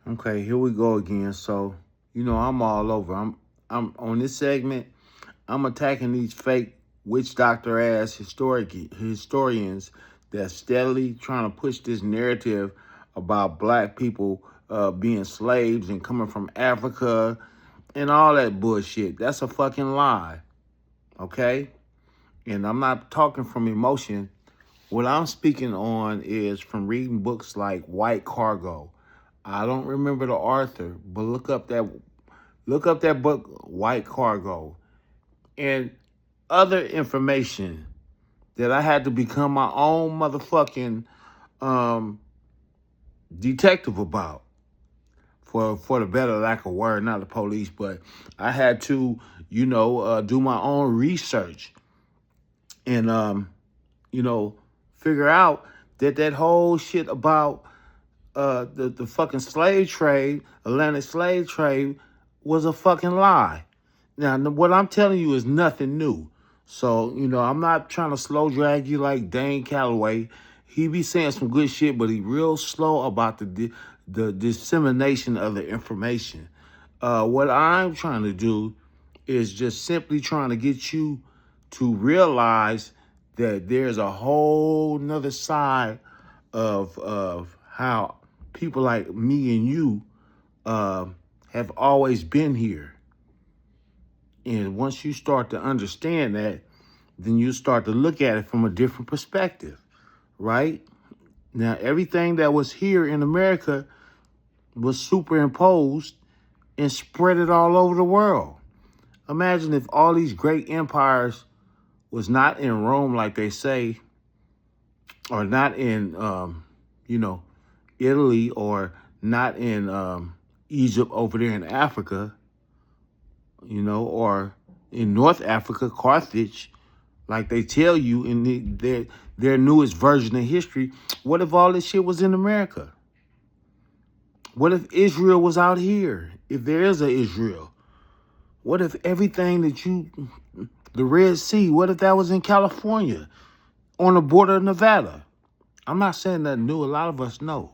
Okay, here we go again. So, I'm all over. I'm on this segment. I'm attacking these fake witch doctor ass historians that steadily trying to push this narrative about black people being slaves and coming from Africa and all that bullshit. That's a fucking lie. Okay? And I'm not talking from emotion. What I'm speaking on is from reading books like White Cargo. I don't remember the author, but look up that book, White Cargo, and other information that I had to become my own motherfucking um, detective about, for the better lack of word, not the police, but I had to, do my own research and figure out that whole shit about the fucking slave trade, Atlantic slave trade, was a fucking lie. Now, what I'm telling you is nothing new. So, I'm not trying to slow drag you like Dane Calloway. He be saying some good shit, but he real slow about the dissemination of the information. What I'm trying to do is just simply trying to get you to realize that there's a whole nother side of how people like me and you uh, have always been here. And once you start to understand that, then you start to look at it from a different perspective, right? Now, everything that was here in America was superimposed and spread it all over the world. Imagine if all these great empires was not in Rome, like they say, or not in, Italy, or not in Egypt over there in Africa, or in North Africa, Carthage, like they tell you in their newest version of history. What if all this shit was in America? What if Israel was out here? If there is a Israel, what if everything the Red Sea, what if that was in California, on the border of Nevada? I'm not saying nothing new. A lot of us know.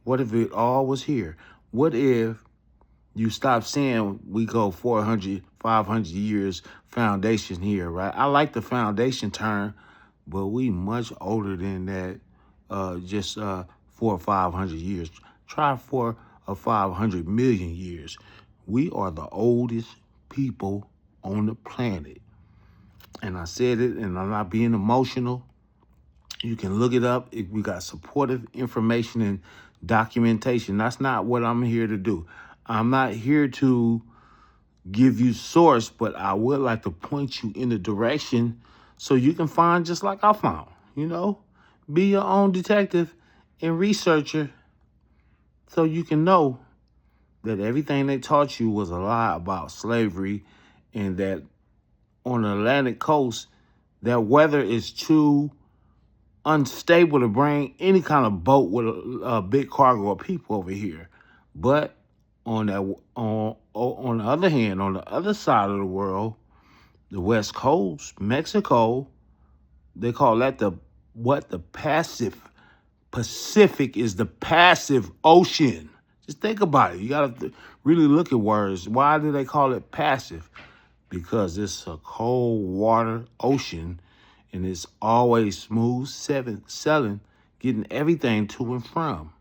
What if it all was here? What if you stop saying we go 400, 500 years foundation here, right? I like the foundation term, but we much older than that, just 400 or 500 years. Try 4 or 500 million years. We are the oldest people on the planet. And I said it, and I'm not being emotional. You can look it up. We got supportive information and documentation. That's not what I'm here to do. I'm not here to give you source, but I would like to point you in the direction so you can find just like I found, Be your own detective and researcher so you can know that everything they taught you was a lie about slavery, and that on the Atlantic coast, that weather is too unstable to bring any kind of boat with a big cargo of people over here. But on the other hand, on the other side of the world, the West Coast, Mexico, they call that the Pacific is the passive ocean. Just think about it. You got to really look at words. Why do they call it passive? Because it's a cold water ocean, and it's always smooth sailing, getting everything to and from.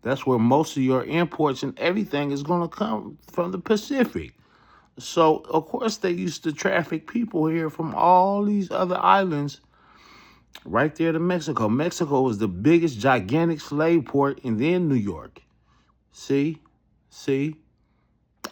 That's where most of your imports and everything is going to come from, the Pacific. So, of course, they used to traffic people here from all these other islands right there to Mexico. Mexico is the biggest, gigantic slave port, and then New York. See?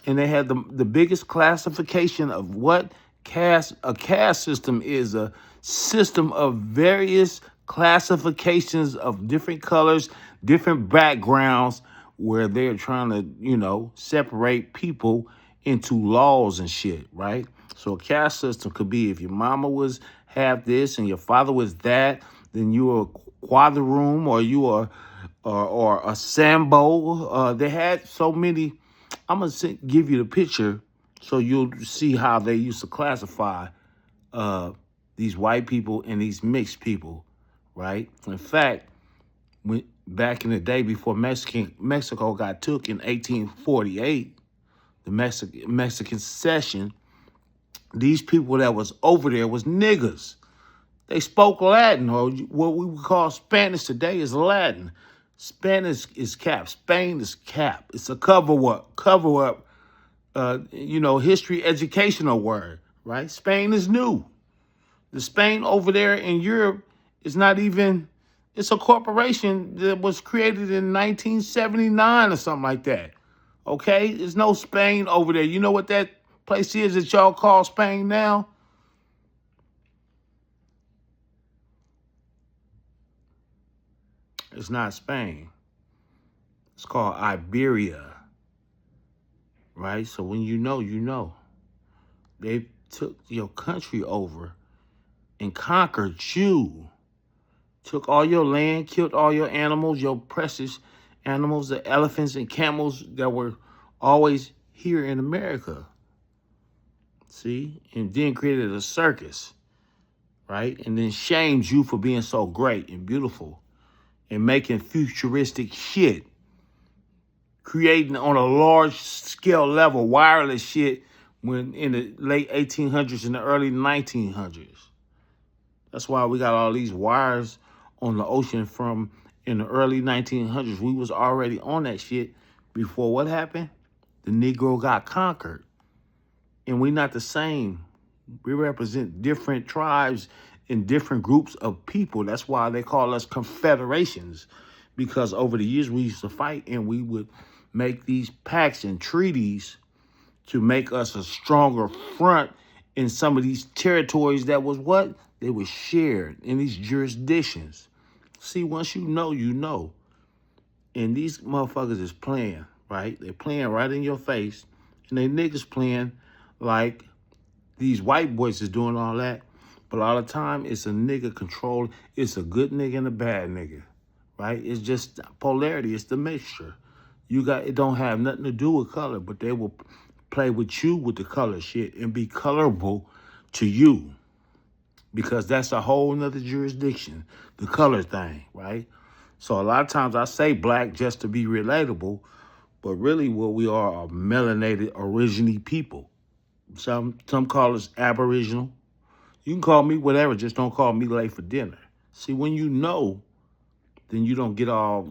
And they had the biggest classification of what a caste system is, a system of various classifications of different colors, different backgrounds, where they're trying to, separate people into laws and shit, right? So a caste system could be if your mama was half this and your father was that, then you were a quadroon, or you are or a Sambo. They had so many. I'm going to give you the picture so you'll see how they used to classify these white people and these mixed people, right? In fact, back in the day before Mexico got took in 1848, the Mexican secession, these people that was over there was niggas. They spoke Latin, or what we would call Spanish today is Latin. Spanish is cap. Spain is cap. It's a cover up, history educational word, right? Spain is new. The Spain over there in Europe is not even, it's a corporation that was created in 1979 or something like that. Okay? There's no Spain over there. You know what that place is that y'all call Spain now? It's not Spain. It's called Iberia, right? So when you know, you know. They took your country over and conquered you. Took all your land, killed all your animals, your precious animals, the elephants and camels that were always here in America. See? And then created a circus, right? And then shamed you for being so great and beautiful and making futuristic shit. Creating on a large scale level wireless shit when in the late 1800s and the early 1900s. That's why we got all these wires on the ocean from in the early 1900s. We was already on that shit before what happened? The Negro got conquered. And we not the same. We represent different tribes and different groups of people. That's why they call us confederations. Because over the years we used to fight and we would make these pacts and treaties to make us a stronger front in some of these territories that was what? They were shared in these jurisdictions. See, once you know, you know. And these motherfuckers is playing, right? They're playing right in your face. And they niggas playing like these white boys is doing all that. But all the time, it's a nigga control. It's a good nigga and a bad nigga, right? It's just polarity. It's the mixture. It don't have nothing to do with color, but they will play with you with the color shit and be colorable to you. Because that's a whole nother jurisdiction, the color thing, right? So a lot of times I say black just to be relatable, but really what we are melanated originy people. Some call us aboriginal. You can call me whatever, just don't call me late for dinner. See, when you know, then you don't get all,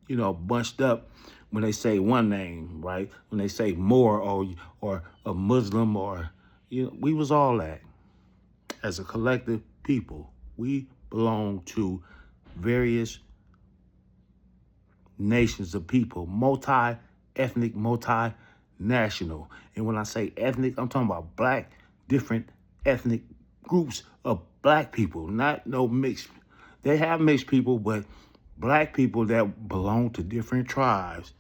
bunched up when they say one name, right? When they say more or a Muslim or, we was all that. As a collective people, we belong to various nations of people, multi-ethnic, multinational. And when I say ethnic, I'm talking about black, different ethnic groups of black people, not no mixed. They have mixed people, but black people that belong to different tribes.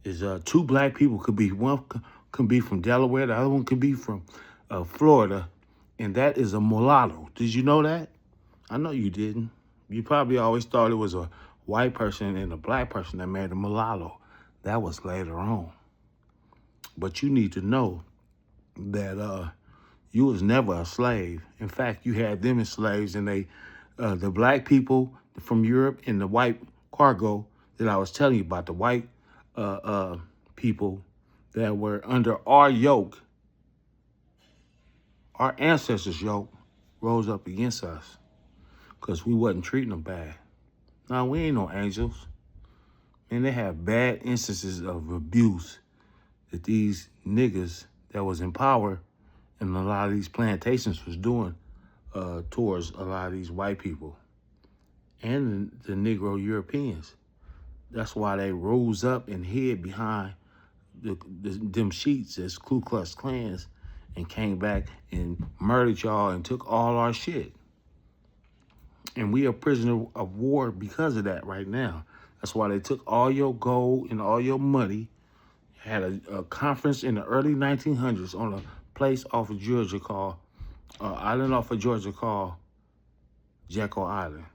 Is two black people could be, one can be from Delaware, the other one could be from Florida, and that is a mulatto. Did you know that? I know you didn't. You probably always thought it was a white person and a black person that married a mulatto. That was later on. But you need to know that you was never a slave. In fact, you had them as slaves, and the black people from Europe and the white cargo that I was telling you about, the white people that were under our yoke, our ancestors' yoke, rose up against us because we wasn't treating them bad. Now, we ain't no angels. And they have bad instances of abuse that these niggas that was in power and a lot of these plantations was doing towards a lot of these white people and the Negro Europeans. That's why they rose up and hid behind them sheets as Ku Klux Klans and came back and murdered y'all and took all our shit. And we are prisoner of war because of that right now. That's why they took all your gold and all your money, had a conference in the early 1900s on a place off of Georgia called, island off of Georgia called Jekyll Island,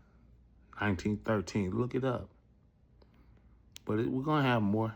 1913. Look it up. But we're going to have more.